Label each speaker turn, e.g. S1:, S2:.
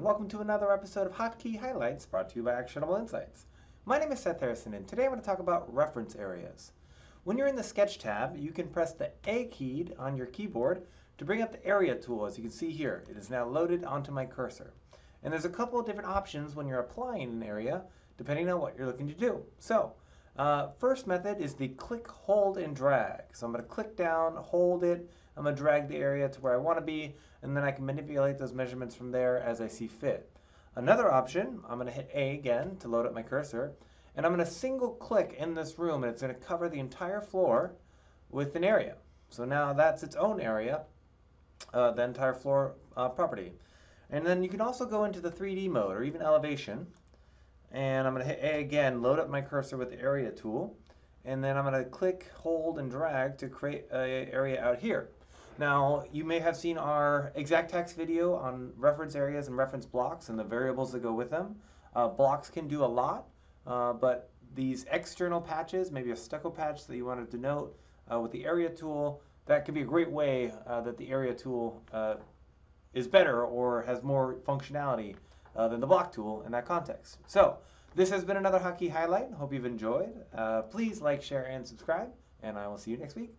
S1: welcome to another episode of Hotkey Highlights brought to you by Actionable Insights. My name is Seth Harrison, and today I'm going to talk about reference areas. When you're in the Sketch tab, you can press the A key on your keyboard to bring up the area tool. As you can see here, it is now loaded onto my cursor. And there's a couple of different options when you're applying an area, depending on what you're looking to do. So, first method is the click, hold, and drag. So I'm going to click down, hold it, I'm going to drag the area to where I want to be, and then I can manipulate those measurements from there as I see fit. Another option, I'm going to hit A again to load up my cursor, and I'm going to single click in this room, and it's going to cover the entire floor with an area. So now that's its own area, the entire floor property. And then you can also go into the 3D mode or even elevation, and I'm going to hit A again, load up my cursor with the area tool, and then I'm going to click, hold, and drag to create an area out here. Now, you may have seen our exact text video on reference areas and reference blocks and the variables that go with them. Blocks can do a lot, but these external patches, maybe a stucco patch that you want to denote with the area tool, that could be a great way that the area tool is better or has more functionality than the block tool in that context. So, this has been another Hotkey Highlight. Hope you've enjoyed. Please like, share, and subscribe, and I will see you next week.